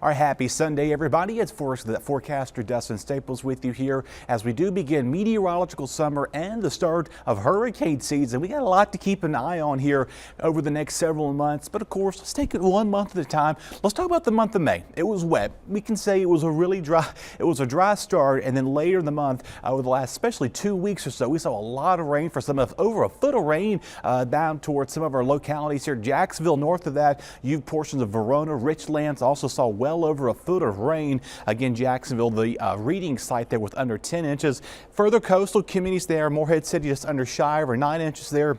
Our happy Sunday, everybody. It's forecaster Dustin Staples with you here as we do begin meteorological summer and the start of hurricane season. We got a lot to keep an eye on here over the next several months, but of course, let's take it one month at a time. Let's talk about the month of May. It was wet. We can say it was a dry start, and then later in the month, over the last especially 2 weeks or so, we saw a lot of rain for some of over a foot of rain down towards some of our localities here. Jacksonville, north of that, you portions of Verona, Richlands also saw well over a foot of rain. Again, Jacksonville, the reading site there with under 10 inches. Further coastal communities there, Morehead City just under shy over 9 inches there.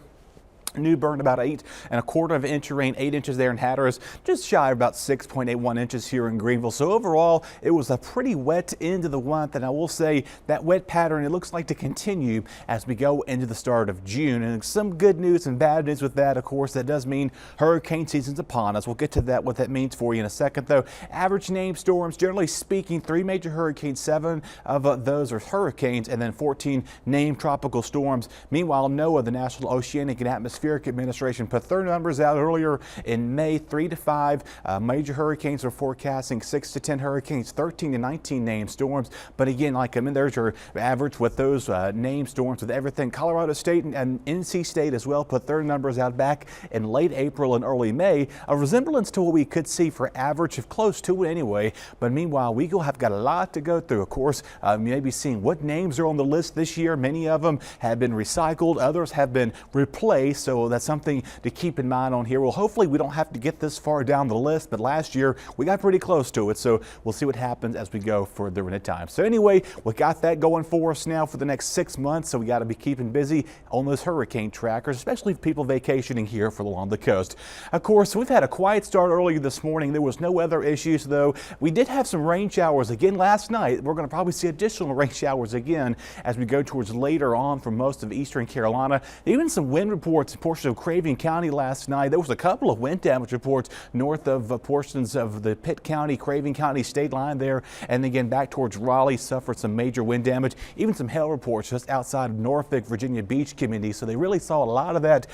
New Bern about 8¼ inch of rain, 8 inches there in Hatteras, just shy of about 6.81 inches here in Greenville. So overall, it was a pretty wet end of the month, and I will say that wet pattern, it looks like to continue as we go into the start of June. And some good news and bad news with that, of course, that does mean hurricane season's upon us. We'll get to that, what that means for you in a second, though. Average named storms, generally speaking, 3 major hurricanes, 7 of those are hurricanes, and then 14 named tropical storms. Meanwhile, NOAA, the National Oceanic and Atmospheric Administration, put their numbers out earlier in May. 3 to 5 major hurricanes are forecasting, 6 to 10 hurricanes, 13 to 19 named storms. But again, like there's your average with those named storms with everything. Colorado State and NC State as well put their numbers out back in late April and early May. A resemblance to what we could see for average of close to it anyway. But meanwhile, we have got a lot to go through. Of course, you may be seeing what names are on the list this year. Many of them have been recycled, others have been replaced. So that's something to keep in mind on here. Well, hopefully we don't have to get this far down the list, but last year we got pretty close to it. So we'll see what happens as we go further in time. So anyway, we got that going for us now for the next 6 months. So we got to be keeping busy on those hurricane trackers, especially people vacationing here along the coast. Of course, we've had a quiet start earlier this morning. There was no weather issues, though. We did have some rain showers again last night. We're going to probably see additional rain showers again as we go towards later on for most of eastern Carolina. Even some wind reports in portions of Craven County last night. There was a couple of wind damage reports north of portions of the Pitt County, Craven County state line there. And again, back towards Raleigh suffered some major wind damage. Even some hail reports just outside of Norfolk, Virginia Beach community. So they really saw a lot of that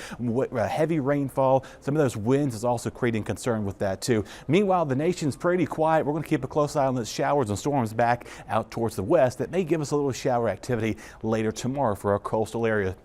heavy rainfall. Some of those winds is also creating concern with that too. Meanwhile, the nation's pretty quiet. We're going to keep a close eye on the showers and storms back out towards the west. That may give us a little shower activity later tomorrow for our coastal area.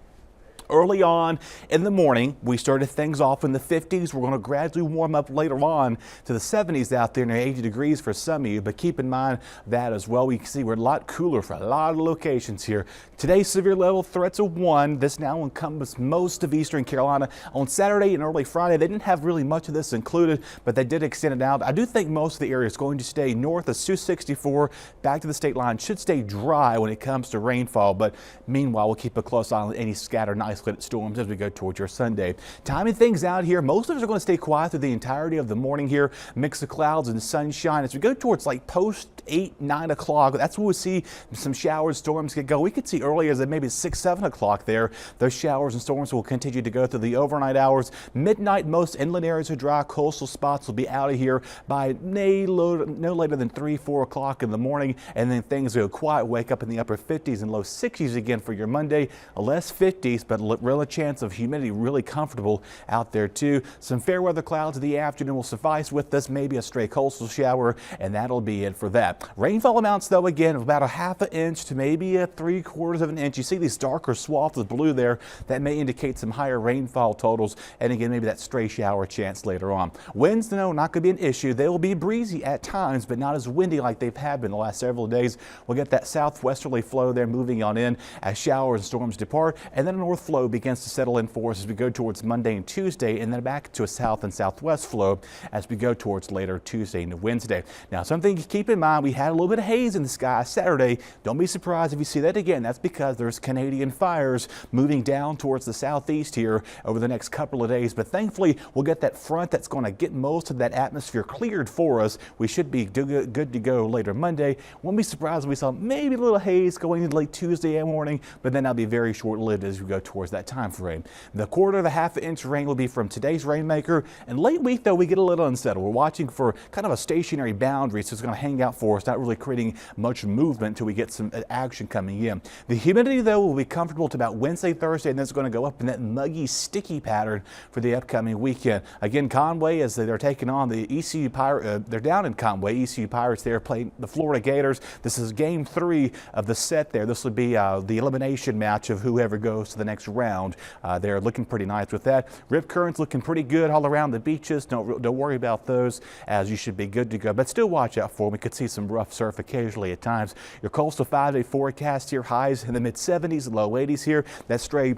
Early on in the morning, we started things off in the 50s. We're going to gradually warm up later on to the 70s out there, near 80 degrees for some of you. But keep in mind that as well. We can see we're a lot cooler for a lot of locations here. Today's severe level threats of 1. This now encompasses most of eastern Carolina. On Saturday and early Friday, they didn't have really much of this included, but they did extend it out. I do think most of the area is going to stay north of 264 back to the state line. Should stay dry when it comes to rainfall, but meanwhile, we'll keep a close eye on any scattered and isolated storms as we go towards your Sunday. Timing things out here, most of us are going to stay quiet through the entirety of the morning here. Mix of clouds and sunshine as we go towards like post 8, 9 o'clock. That's when we'll see some showers, storms get go. We could see early as maybe 6, 7 o'clock there. Those showers and storms will continue to go through the overnight hours. Midnight, most inland areas are dry. Coastal spots will be out of here by no later than 3, 4 o'clock in the morning. And then things go quiet. Wake up in the upper 50s and low 60s again for your Monday. Less 50s, but real chance of humidity, really comfortable out there too. Some fair weather clouds in the afternoon will suffice with this, maybe a stray coastal shower, and that'll be it for that. Rainfall amounts, though, again, of about a 1/2 inch to maybe a 3/4 inch. You see these darker swaths of blue there. That may indicate some higher rainfall totals, and again, maybe that stray shower chance later on. Winds, no, not going to be an issue. They will be breezy at times, but not as windy like they've had been the last several days. We'll get that southwesterly flow there moving on in as showers and storms depart, and then a north flow begins to settle in for us as we go towards Monday and Tuesday, and then back to a south and southwest flow as we go towards later Tuesday into Wednesday. Now, something to keep in mind, we had a little bit of haze in the sky Saturday. Don't be surprised if you see that again. That's because there's Canadian fires moving down towards the southeast here over the next couple of days. But thankfully, we'll get that front that's going to get most of that atmosphere cleared for us. We should be good to go later Monday. Won't be surprised if we saw maybe a little haze going into late Tuesday morning, but then that'll be very short-lived as we go towards towards that time frame. The quarter to half inch rain will be from today's rainmaker, and late week though we get a little unsettled. We're watching for kind of a stationary boundary, so it's going to hang out for us, not really creating much movement until we get some action coming in. The humidity though will be comfortable to about Wednesday, Thursday, and then it's going to go up in that muggy, sticky pattern for the upcoming weekend. Again, Conway, as they're taking on the ECU Pirates, they're down in Conway. ECU Pirates, they're playing the Florida Gators. This is game 3 of the set there. This would be the elimination match of whoever goes to the next round. They're looking pretty nice with that. Rip currents looking pretty good all around the beaches. Don't worry about those, as you should be good to go. But still watch out for them. We could see some rough surf occasionally at times. Your coastal 5-day forecast here, highs in the mid-70s, low 80s here. That stray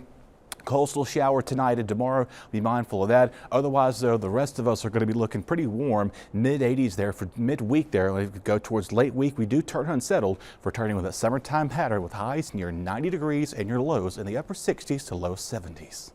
coastal shower tonight and tomorrow. Be mindful of that. Otherwise, though, the rest of us are going to be looking pretty warm. Mid-80s there for midweek there. We go towards late week. We do turn unsettled, returning with a summertime pattern with highs near 90 degrees and your lows in the upper 60s to low 70s.